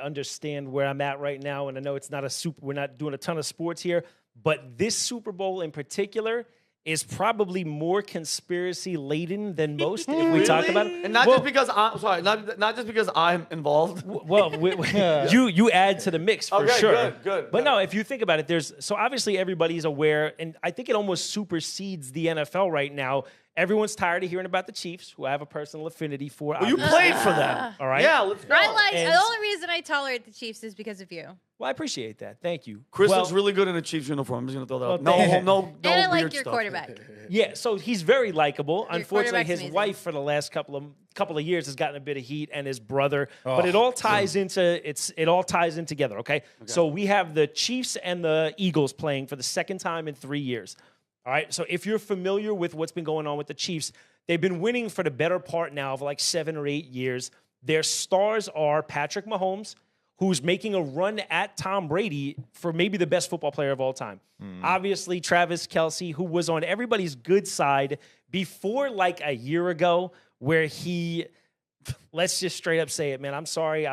understand where I'm at right now, and I know it's not we're not doing a ton of sports here, but this Super Bowl in particular is probably more conspiracy laden than most if we talk about it. And not just because not just because I'm involved. Well, you add to the mix for sure. Good. But no, if you think about it, so obviously everybody's aware, and I think it almost supersedes the NFL right now. Everyone's tired of hearing about the Chiefs, who I have a personal affinity for. Well, you played for them. All right? Yeah, let's go. The only reason I tolerate the Chiefs is because of you. Well, I appreciate that. Thank you. Chris looks really good in a Chiefs uniform. I'm just going to throw that out. No and I like weird your stuff. Quarterback. Yeah, so he's very likable. Your Unfortunately, his amazing. wife for the last couple of years has gotten a bit of heat, and his brother. But it all ties in together. Okay, so we have the Chiefs and the Eagles playing for the second time in 3 years. All right, so if you're familiar with what's been going on with the Chiefs, they've been winning for the better part now of like 7 or 8 years. Their stars are Patrick Mahomes, who's making a run at Tom Brady for maybe the best football player of all time. Obviously, Travis Kelce, who was on everybody's good side before like a year ago, where he, let's just straight up say it, man. I'm sorry.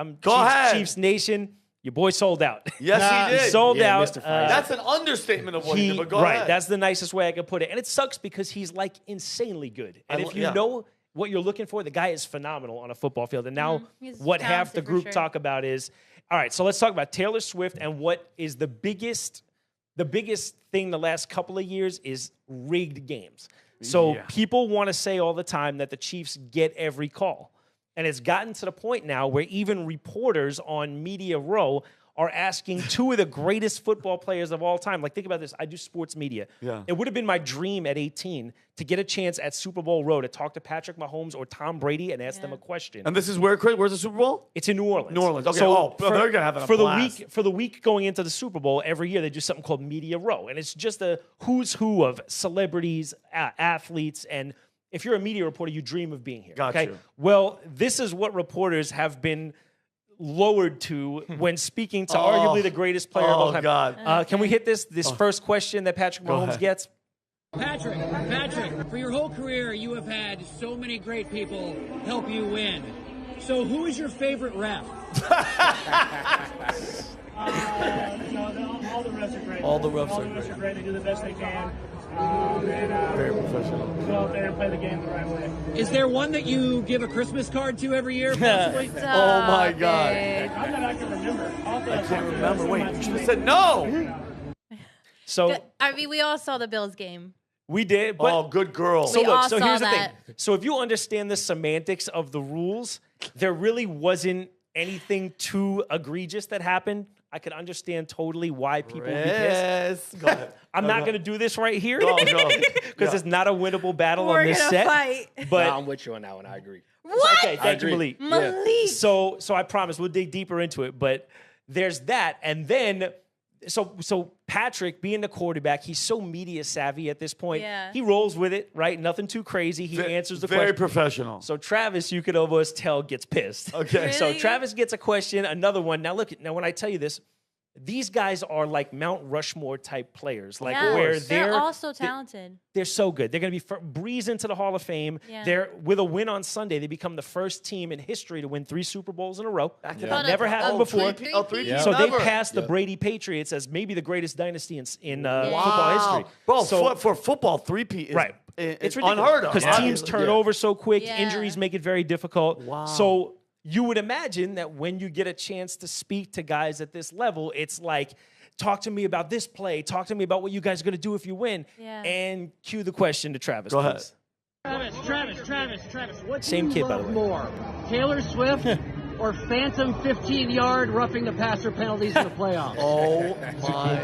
Chiefs Nation. Your boy sold out. Yes, he did. He sold out. That's an understatement of what he did, but go ahead. That's the nicest way I can put it. And it sucks because he's like insanely good. And if you know what you're looking for, the guy is phenomenal on a football field. And now what half the group talk about is, all right, so let's talk about Taylor Swift, and what is the biggest thing the last couple of years is rigged games. So people want to say all the time that the Chiefs get every call. And it's gotten to the point now where even reporters on Media Row are asking two of the greatest football players of all time. Like, think about this. I do sports media. Yeah. It would have been my dream at 18 to get a chance at Super Bowl Row to talk to Patrick Mahomes or Tom Brady and ask them a question. And this is where's the Super Bowl? It's in New Orleans. New Orleans. Okay. So they're going to have a blast. For the week going into the Super Bowl, every year they do something called Media Row. And it's just a who's who of celebrities, athletes, and if you're a media reporter, you dream of being here. Gotcha. Well, this is what reporters have been lowered to when speaking to arguably the greatest player of all time. God. Can we hit this first question that Patrick Mahomes gets? Patrick, for your whole career, you have had so many great people help you win. So who is your favorite ref? All the refs are great. All the refs are great. They do the best they can. Very professional. Go out there and play the game the right way. Is there one that you give a Christmas card to every year, possibly? Oh, my God. I'm not, I can remember. I can't remember. Wait, you should have said no. So I mean, we all saw the Bills game. We did. But good girl. So We look, all so saw here's the that. thing. So if you understand the semantics of the rules, there really wasn't anything too egregious that happened. I could understand totally why people would be pissed. Go ahead. I'm not going to do this right here Go. because it's not a winnable battle on this set. Fight. But No, I'm with you on that one. I agree. What? okay, thank you, Malik. Malik. So I promise we'll dig deeper into it. But there's that, and then so Patrick, being the quarterback, he's so media savvy at this point. Yeah. He rolls with it, right? Nothing too crazy. He answers the question. Very professional. So Travis, you could almost tell, gets pissed. Okay. So Really? Travis gets a question, another one. Now look, when I tell you this, these guys are like Mount Rushmore type players, like where they're also talented. They're so good. They're going to be breeze into the Hall of Fame. Yeah. They're with a win on Sunday. They become the first team in history to win 3 Super Bowls in a row. Never happened before. Three-peat. So they passed the Brady Patriots as maybe the greatest dynasty in football history. Bro, for football, three-peat is Right. it's ridiculous unheard of. because teams turn over so quick. Yeah. Injuries make it very difficult. Wow. So you would imagine that when you get a chance to speak to guys at this level, it's like, talk to me about this play. Talk to me about what you guys are going to do if you win. Yeah. And cue the question to Travis. Go ahead. Please. Travis. What Same do you kid, by the love way. more, Taylor Swift or phantom 15-yard roughing the passer penalties in the playoffs? Oh, my.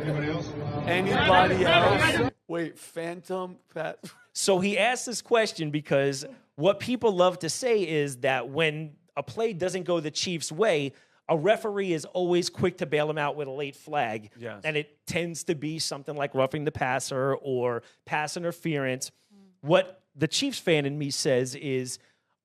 Anybody else? Anybody else? Wait, Phantom Pat. So he asked this question because what people love to say is that when a play doesn't go the Chiefs' way, a referee is always quick to bail him out with a late flag. Yes. And it tends to be something like roughing the passer or pass interference. What the Chiefs fan in me says is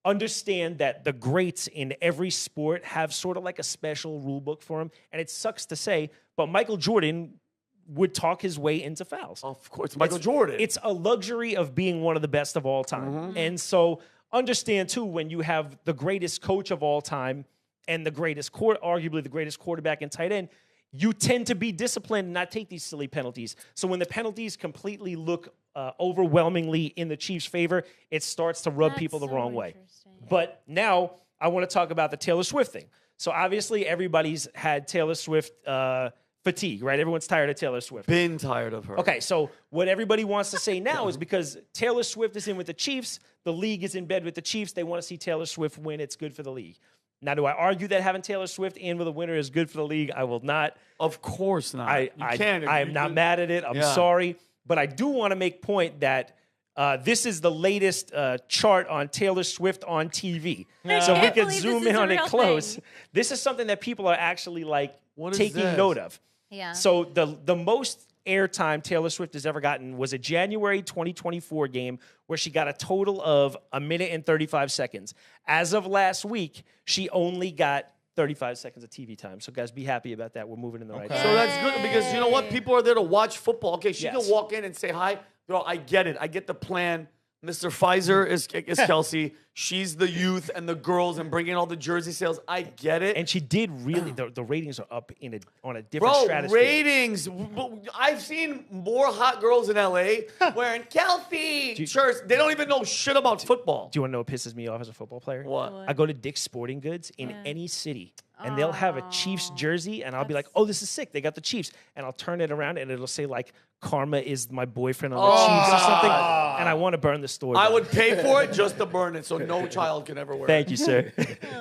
understand that the greats in every sport have sort of like a special rule book for them. And it sucks to say, but Michael Jordan would talk his way into fouls. Of course, Michael Jordan. It's a luxury of being one of the best of all time. And so understand, too, when you have the greatest coach of all time and arguably the greatest quarterback and tight end, you tend to be disciplined and not take these silly penalties. So when the penalties completely look overwhelmingly in the Chiefs' favor, it starts to rub people the wrong way. But now I want to talk about the Taylor Swift thing. So obviously everybody's had Taylor Swift fatigue, right? Everyone's tired of Taylor Swift. Been tired of her. Okay, so what everybody wants to say now is because Taylor Swift is in with the Chiefs, the league is in bed with the Chiefs, they want to see Taylor Swift win. It's good for the league. Now, do I argue that having Taylor Swift in with a winner is good for the league? I will not. Of course not. I am not mad at it. I'm sorry. But I do want to make point that this is the latest chart on Taylor Swift on TV. So if we could zoom in on it close. This is something that people are actually taking note of. Yeah. So the most airtime Taylor Swift has ever gotten was a January 2024 game where she got a total of 1 minute and 35 seconds. As of last week, she only got 35 seconds of TV time. So guys, be happy about that. We're moving in the right direction. So that's good because you know what? People are there to watch football. Okay, she can walk in and say hi. Girl, I get it. I get the plan. Mr. Pfizer is Kelce. She's the youth and the girls and bringing all the jersey sales. I get it. And she did really. The ratings are up on a different stratosphere. Ratings. I've seen more hot girls in LA wearing Kelce shirts. They don't even know shit about football. Do you want to know what pisses me off as a football player? What? I go to Dick's Sporting Goods in any city, and they'll have a Chiefs jersey, and I'll be like, "Oh, this is sick. They got the Chiefs," and I'll turn it around, and it'll say Karma is my boyfriend on the Chiefs or something, and I want to burn the store down. I would pay for it just to burn it, so no child can ever wear it. Thank you, sir.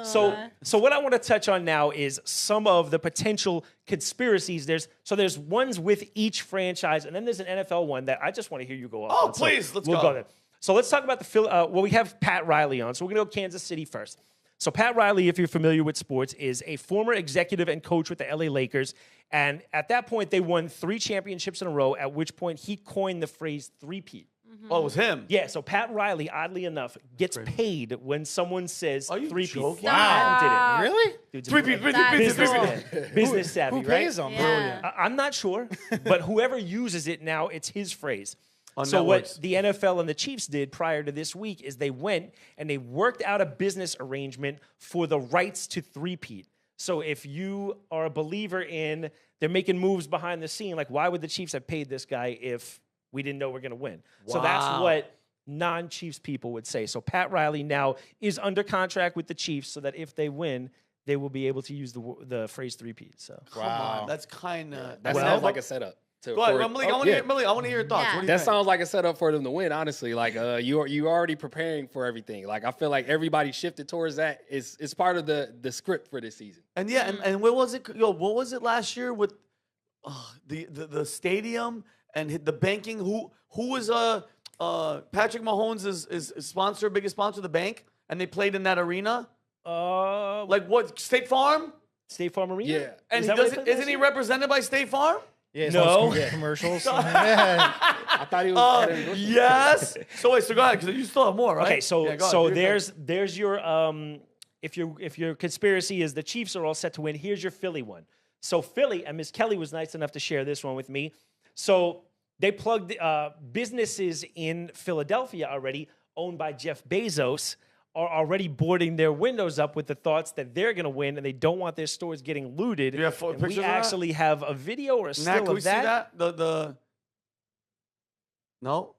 So what I want to touch on now is some of the potential conspiracies. There's ones with each franchise, and then there's an NFL one that I just want to hear you go off. Oh, on. please, let's go. We'll go. go there. So let's talk about we have Pat Riley on. So we're going to go Kansas City first. So Pat Riley, if you're familiar with sports, is a former executive and coach with the LA Lakers. And at that point, they won 3 championships in a row, at which point he coined the phrase three-peat. Oh, it was him? Yeah, so Pat Riley, oddly enough, gets paid when someone says three-peat. joking? Wow. Did it? Really? Dude's Three-peat, business savvy, Who right? pays him? Yeah. I'm not sure, but whoever uses it now, it's his phrase. On So networks. what the NFL and the Chiefs did prior to this week is they went and they worked out a business arrangement for the rights to three-peat. So if you are a believer in they're making moves behind the scene, why would the Chiefs have paid this guy if we didn't know we're going to win? So that's what non-Chiefs people would say. So Pat Riley now is under contract with the Chiefs so that if they win, they will be able to use the phrase three-peat. So Come on, that's kind of... That sounds like a setup. Go ahead, Malik. I want to hear your thoughts. Yeah. What do you That think? sounds like a setup for them to win, honestly. You already preparing for everything. I feel like everybody shifted towards that. It's part of the script for this season. And yeah, and what was it? What was it last year with the stadium and the banking? Who was Patrick Mahomes is sponsor, biggest sponsor, the bank, and they played in that arena. What? State Farm? State Farm Arena? Yeah. And isn't he represented by State Farm? Yeah, No. commercials. I thought he was. Yes. So go ahead, because you still have more, right? Okay, so Yeah, go ahead. there's your if your conspiracy is the Chiefs are all set to win, here's your Philly one. So Philly, and Miss Kelly was nice enough to share this one with me. So they plugged businesses in Philadelphia already, owned by Jeff Bezos, are already boarding their windows up with the thoughts that they're going to win and they don't want their stores getting looted. Do you have And pictures we of that? actually have a video or a Nat, still can of we see that? No.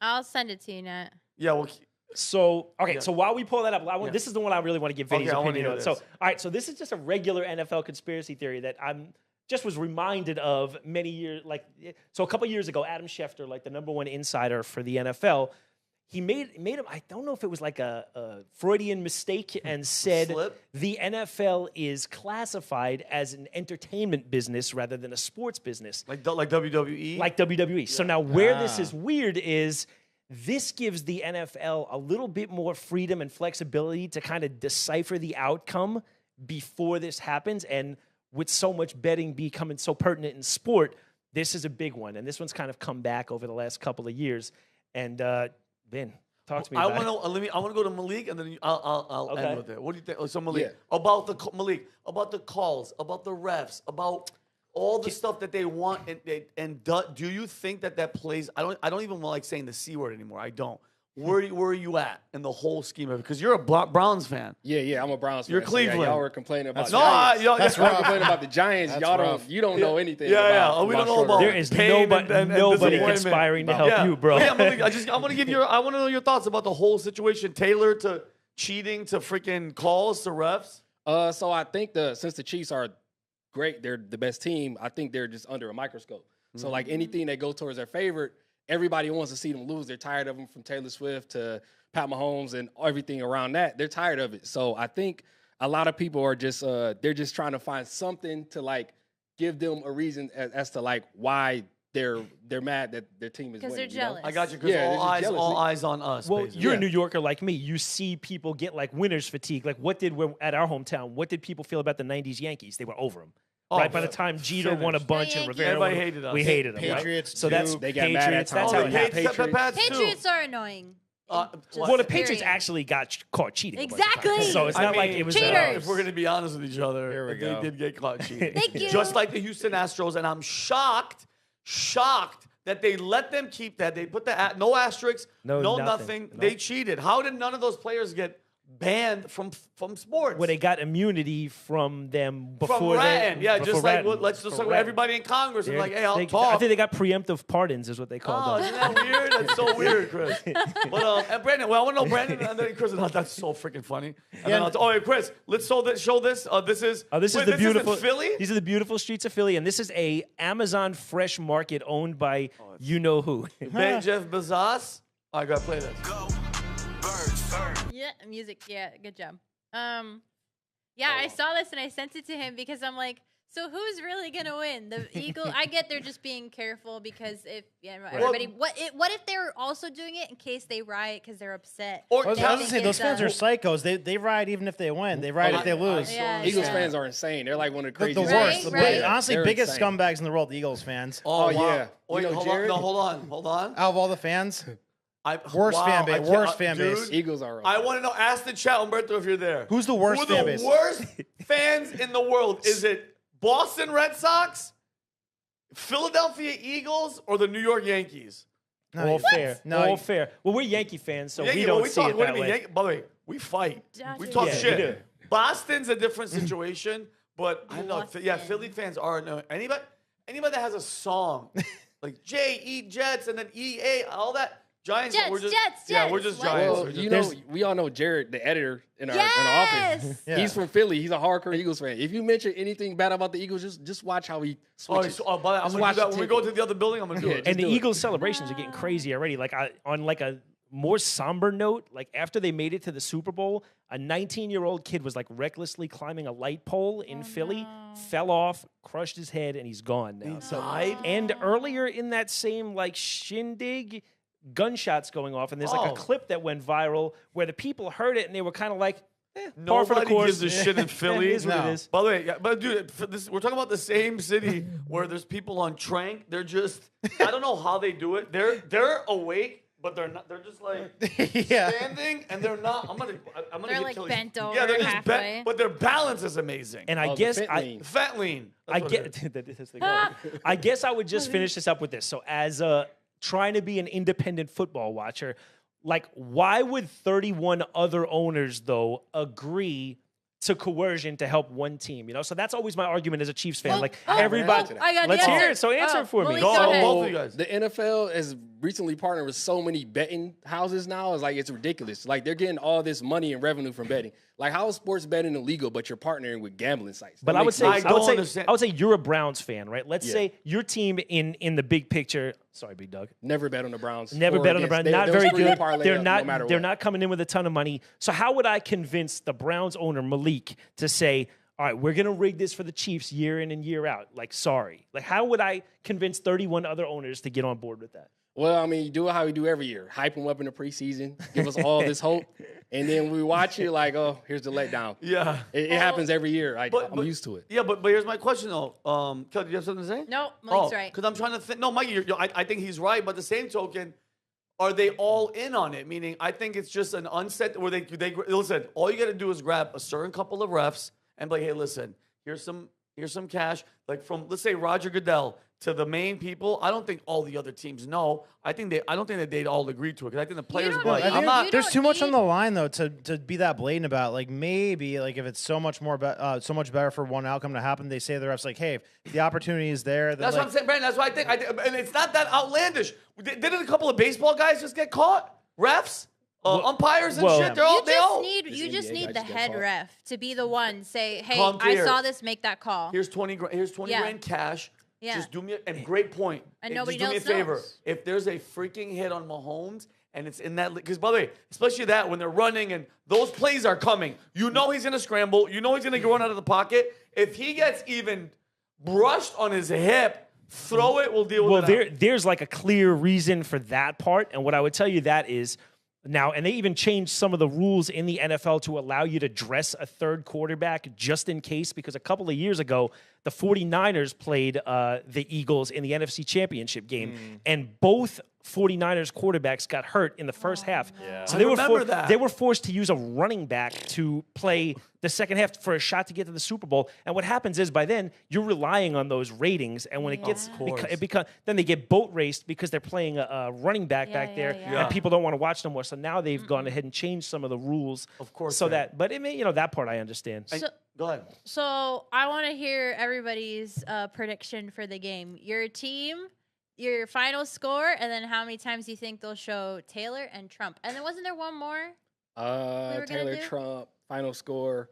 I'll send it to you, Nat. Yeah, well, So, okay, Yeah. so while we pull that up, this is the one I really want to give Vinny's Okay, I wanna opinion hear on. So, this. all right, so this is just a regular NFL conspiracy theory that I'm just was reminded of many years, so a couple years ago, Adam Schefter, the number one insider for the NFL, he made him, I don't know if it was a Freudian mistake and said Slip? the NFL is classified as an entertainment business rather than a sports business. like WWE. Like WWE. So now where this is weird is this gives the NFL a little bit more freedom and flexibility to kind of decipher the outcome before this happens. And with so much betting becoming so pertinent in sport, this is a big one. And this one's kind of come back over the last couple of years. And Ben, talk to me about it. I want to go to Malik, and then I'll Okay. end with it. What do you think? So Malik, Yeah. about the calls, about the refs, about all the stuff that they want, and do you think that plays? I don't even like saying the C word anymore. I don't. where are you at in the whole scheme of it? Because you're a Browns fan. Yeah, I'm a Browns fan. You're So, Cleveland. y'all were complaining about That's y'all complaining about the Giants. rough. You don't know anything. Yeah, about, we don't know short about. order. There is pain nobody and disappointment. conspiring to help you, bro. Yeah, I'm gonna give your. I want to know your thoughts about the whole situation. Taylor to cheating to freaking calls to refs. So I think since the Chiefs are great, they're the best team. I think they're just under a microscope. So like anything that goes towards their favorite, everybody wants to see them lose. They're tired of them, from Taylor Swift to Pat Mahomes and everything around that. They're tired of it. So I think a lot of people are just they're just trying to find something to like give them a reason as to like why they're mad that their team is winning. Because they're jealous. I got you. Because Yeah, all they're just all jealous. eyes on us. Well, basically. you're a New Yorker like me. You see people get like winner's fatigue. Like, at our hometown? What did people feel about the '90s Yankees? They were over them. Right by the time Jeter won a bunch and Yankees. Rivera, Everybody won, hated us. we hated them. Patriots, Right? So too. that's They got mad at Patriots. That's times. how it they hate happened. Pats too. Patriots are annoying. Just Well, the Patriots period. actually got caught cheating. a bunch of times. Exactly. So it's not like it was Cheaters. If we're gonna be honest with each other, Here we they go. did get caught cheating. Thank you. Just like the Houston Astros, and I'm shocked that they let them keep that. They put the no asterisks, No nothing. nothing. They cheated. How did none of those players get banned from sports? Where they got immunity from them before from they ratting. Yeah, before just like ratting. let's just For like ratting. everybody in Congress and They're- like, hey, I'll I talk. think they got preemptive pardons, is what they Oh, called them. isn't that weird? That's so weird, Chris. But and Brandon, well, I want to know Brandon and then Chris. That's so freaking funny. And then hey, Chris, let's show this. This is. This is wait, the this beautiful is in Philly. These are the beautiful streets of Philly, and this is a Amazon fresh market owned by you know who. Ben Jeff Bezos. I gotta play this. Yeah, music. Yeah, good job. Yeah, I saw this and I sent it to him because I'm like, so who's really gonna win? The Eagles. I get they're just being careful because if everybody, what if they're also doing it in case they riot because they're upset? Or I was They about to think say, those it's, fans are psychos. They ride even if they win. They ride if they lose. Yeah, Eagles yeah. fans are insane. They're like one of the The craziest. worst. Right, right. Honestly, They're biggest insane. scumbags in the world, the Eagles fans. Oh, yeah. Wait, You know hold on. Jared? No, hold on. Out of all the fans, Worst fan base, worst fan base. Dude, Eagles are. I want to know. Ask the chat, Umberto, if you're there. Who's the worst Who are fan the base? worst fans in the world? Is it Boston Red Sox, Philadelphia Eagles, or the New York Yankees? No, All fair. No, All fair. Well, we're Yankee fans, so Yankee, we well, don't see talk, it what do that you mean, way. Yankee? By the way, we fight. Dodgers. We talk Yeah, we shit. do. Boston's a different situation, but I know. Boston. Yeah, Philly fans are no. Anybody that has a song like J E Jets and then EA, all that. Giants, Jets, we're just Jets, yeah, Jets. we're just What? Giants. Well, We're just- you know, we all know Jared, the editor in our office. Yes. Yeah. He's from Philly. He's a hardcore Eagles fan. If you mention anything bad about the Eagles, just watch how he switches. but I'm Just gonna watch do that the when we tape. go to the other building. I'm gonna do Yeah, it. just And the do it. Eagles celebrations are getting crazy already. Like on like a more somber note, like after they made it to the Super Bowl, a 19-year-old kid was like recklessly climbing a light pole in Philly, fell off, crushed his head, and he's gone now. So and earlier in that same like shindig, gunshots going off, and there's like Oh. a clip that went viral where the people heard it and they were kind of like, par for the Nobody course. gives a shit in Philly. It is what No. it is. By the way, yeah, but dude, we're talking about the same city where there's people on trank. They're just, I don't know how they do it. They're awake, but they're not. They're just like yeah. standing, and they're not. I'm gonna They're get like killed. bent over Yeah, they're just halfway. bent, but their balance is amazing. And I Oh, the guess fentanyl. Fentanyl. I That's what get it that is the word. I guess I would just finish this up with this. So as trying to be an independent football watcher, like why would 31 other owners though agree to coercion to help one team? You know, so that's always my argument as a Chiefs fan. Like everybody, I got the let's answer. hear it. So answer it for me. Malik, Go go on, ahead. both of you guys. The NFL has recently partnered with so many betting houses now. It's like it's ridiculous. Like they're getting all this money and revenue from betting. Like how is sports betting illegal, but you're partnering with gambling sites? But That I would makes say, no I sense. I would don't say, understand. I would say you're a Browns fan, right? Let's Yeah. say your team in the big picture. Sorry, Big Doug. Never bet on the Browns. Never or bet on the against- Browns. Not they'll very screw your good. parlay They're up not. No matter they're what. not coming in with a ton of money. So how would I convince the Browns owner Malik to say, "All right, we're gonna rig this for the Chiefs year in and year out"? Like, sorry. Like, how would I convince 31 other owners to get on board with that? Well, I mean, you do it how we do every year. Hype them up in the preseason, give us all this hope, and then we watch it like, oh, here's the letdown. Yeah. It happens every year. I'm but- used to it. Yeah, but here's my question though. Kelly, do you have something to say? No, Malik's right. Because I'm trying to think. No, Mikey, I think he's right. But the same token, are they all in on it? Meaning, I think it's just an unset where they listen. All you got to do is grab a certain couple of refs and be like, hey, listen, here's some cash. Like from let's say Roger Goodell to the main people, I don't think all the other teams know. I don't think that they'd all agree to it because I think the players would be don't like, need- I'm you not. There's don't too much on need- the line though to be that blatant about. Like maybe like if it's so much so much better for one outcome to happen, they say to the refs like, hey, if the opportunity is there, then That's like, what I'm saying, Brandon. That's what I think. And it's not that outlandish. Didn't a couple of baseball guys just get caught? Refs, umpires, and well- shit. You just NBA need guys the get head caught. ref to be the one say, "Hey, Come I here. saw this. Make that call." Here's 20 Yeah. grand cash. Yeah. Just do me and great point. And Just nobody do me a else favor. knows. If there's a freaking hit on Mahomes and it's in that, because by the way, especially that when they're running and those plays are coming, you know he's gonna scramble. You know he's gonna run out of the pocket. If he gets even brushed on his hip, throw it. We'll deal with it. There's like a clear reason for that part. And what I would tell you that is now, and they even changed some of the rules in the NFL to allow you to dress a third quarterback just in case, because a couple of years ago, the 49ers played the Eagles in the NFC Championship game, and both 49ers quarterbacks got hurt in the first half. So I they were remember that. they were forced to use a running back to play the second half for a shot to get to the Super Bowl. And what happens is by then you're relying on those ratings, and when it gets then they get boat raced because they're playing a running back back there, yeah. and people don't want to watch no more. So now they've gone ahead and changed some of the rules, Of course, so man. that, but it may, that part I understand. So, Go ahead. so I want to hear everybody's prediction for the game. Your team, your final score, and then how many times you think they'll show Taylor and Trump. And then wasn't there one more? we were gonna Taylor do? Trump, final score,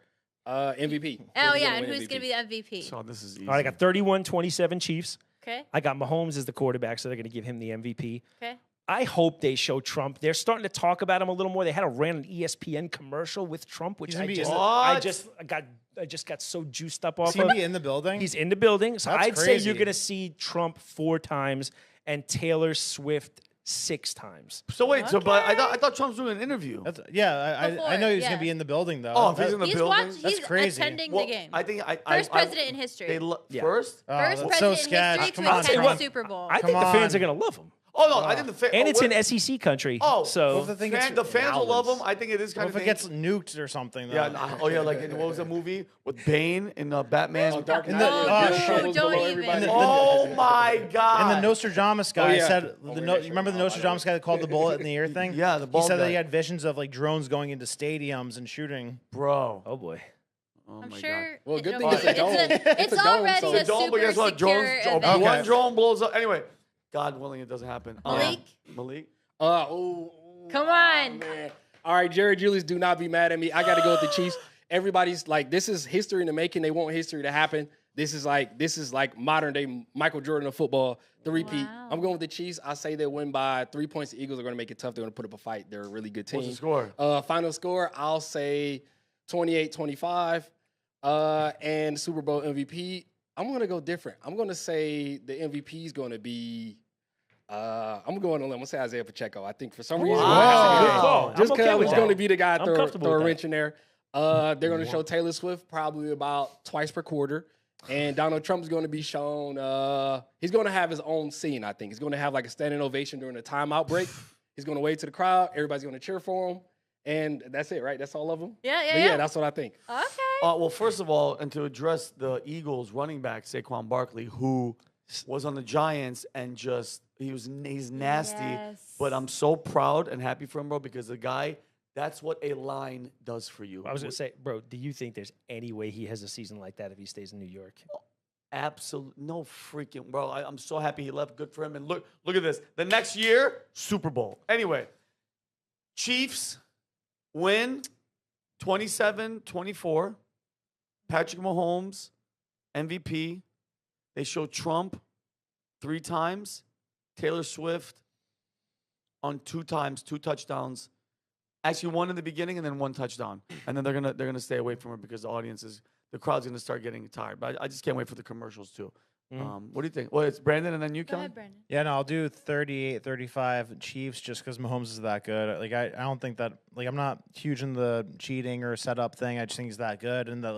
MVP. Oh yeah, and who's gonna be the MVP? So this is easy. All right, I got 31-27 Chiefs. Okay, I got Mahomes as the quarterback, so they're going to give him the MVP. okay. I hope they show Trump. They're starting to talk about him a little more. They had a random ESPN commercial with Trump, which He's gonna be I in just got so juiced up off is he gonna of. be in the building? He's in the building, so That's I'd say you're crazy. going to see Trump 4 times and Taylor Swift 6 times. So wait, but I Okay. thought Trump's doing an interview. I know he's yeah. gonna be in the building though. Oh, if he's in the He's building. watching. That's He's crazy. attending Well, the game. I think First president in history. Yeah. First. First that's so president in sketch. history Come to on, attend Trump. the Super Bowl. I think Come the fans on. are going to love him. Oh no, I think the And it's in SEC country. Oh, so What if the thing gets the fans will love him. Nowlands? I think it is kind What of if it gets nuked or something? Though? Yeah. Oh yeah, like in, what was the movie with Bane in Batman? Dark In Knight. the- Yeah, oh, shovels don't below even. everybody. Oh my God! And the Nostradamus guy yeah. said, Oh, you we're not remember the sure. Nostradamus guy that called the bullet in the ear thing? Yeah, the He bald said that guy. he had visions of like drones going into stadiums and shooting. Bro. oh boy. Oh I'm my sure. Well, good it'll thing it's be- a dome. It's It's a dome, already so- a God. Don't, but super guess what? Drones. secure event. Okay. One drone blows up. Anyway, God willing, it doesn't happen. Malik? Malik. Come on. Man. All right, Jared Julius, do not be mad at me. I got to go with the Chiefs. Everybody's like, this is history in the making. They want history to happen. This is like modern day Michael Jordan of football. Three-peat. Wow. I'm going with the Chiefs. I say they win by 3 points. The Eagles are going to make it tough. They're going to put up a fight. They're a really good team. What's the score? Final score, I'll say 28-25. And Super Bowl MVP, I'm going to go different. I'm going to say the MVP is going to be I'm going on a limb. I'm going to say Isaiah Pacheco. I think for some reason, Good call. just I'm because okay I with was that. going to be the guy I'm throw comfortable a with that. wrench in there. They're going to show Taylor Swift probably about twice per quarter. And Donald Trump's going to be shown, he's going to have his own scene, I think. He's going to have like a standing ovation during a timeout break. He's going to wave to the crowd. Everybody's going to cheer for him. And that's it, right? That's all of them? Yeah, But yeah. that's what I think. Okay. Well, first of all, and to address the Eagles running back Saquon Barkley, who was on the Giants and just he's nasty. Yes. But I'm so proud and happy for him, bro, because the guy, that's what a line does for you. I was going to say, bro, do you think there's any way he has a season like that if he stays in New York? Absolute no freaking bro. I'm so happy he left. Good for him. And look at this. The next year, Super Bowl. Anyway, Chiefs win 27-24. Patrick Mahomes, MVP. They show Trump 3 times. Taylor Swift on 2 times, 2 touchdowns. Actually, 1 in the beginning and then 1 touchdown. And then they're gonna stay away from her because the crowd's gonna start getting tired. But I just can't wait for the commercials too. What do you think? Well, it's Brandon and then you, Go Kelly? ahead, Brandon. Yeah, no, I'll do 38-35 Chiefs just because Mahomes is that good. Like I don't think that I'm not huge in the cheating or setup thing. I just think he's that good, and that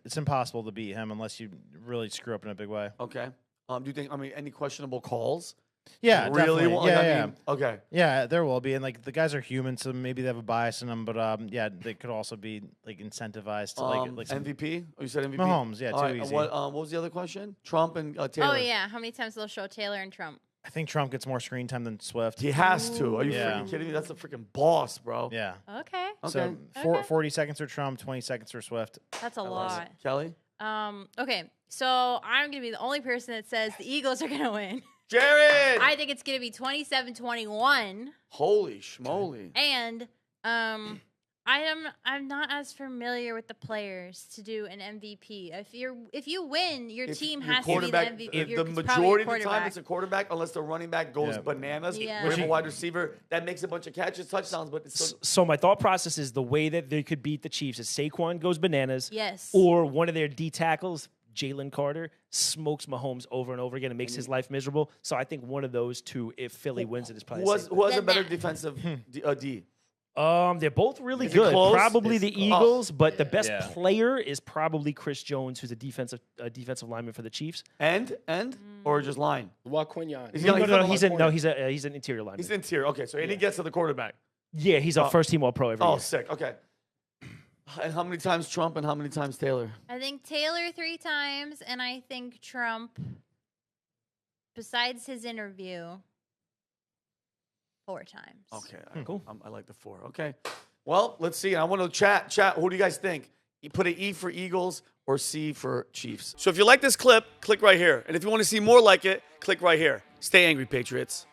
it's impossible to beat him unless you really screw up in a big way. Okay. Do you think? Any questionable calls? Yeah, really definitely. want? Yeah, I yeah. mean, okay. Yeah, there will be, and like the guys are human, so maybe they have a bias in them. But yeah, they could also be like incentivized to like some, MVP? Oh, you said MVP. Mahomes, yeah, All too right, easy. what was the other question? Trump and Taylor. Oh yeah, how many times they'll show Taylor and Trump? I think Trump gets more screen time than Swift. He has to. Are you Yeah. freaking kidding me? That's a freaking boss, bro. Yeah. Okay, Okay. So 40 seconds for Trump, 20 seconds for Swift. that's a lot. Kelly. Okay, so I'm gonna be the only person that says the Eagles are gonna win. Jared. I think it's gonna be 27-21, Holy schmoly. and I'm not as familiar with the players to do an MVP. If you win, your If team your has to be the quarterback- MVP. If You're- the it's probably majority a of the time quarterback. it's a quarterback, unless the running back goes Yeah. bananas. Yeah. We have a wide receiver that makes a bunch of catches, touchdowns, but it's still, So my thought process is the way that they could beat the Chiefs is Saquon goes bananas, Yes. or one of their D tackles, Jalen Carter, smokes Mahomes over and over again and makes his life miserable. So I think one of those two, if Philly wins it, is probably who the has, same who has a Then better that. defensive D? They're both really Is it good. close? Probably the It's- Eagles, but the best Yeah. player is probably Chris Jones, who's a defensive lineman for the Chiefs. End? Or just line? Quinyon. He's No, on the he's corner. he's an interior lineman. He's interior. Okay, so and he gets to the quarterback. Yeah, he's a first team All Pro every Oh, year. sick. Okay. And how many times Trump and how many times Taylor? I think Taylor 3 times, and I think Trump, besides his interview, 4 times. Okay, Cool. I like the 4. Okay. Well, let's see. I want to chat. Who do you guys think? You put an E for Eagles or C for Chiefs. So if you like this clip, click right here. And if you want to see more like it, click right here. Stay angry, Patriots.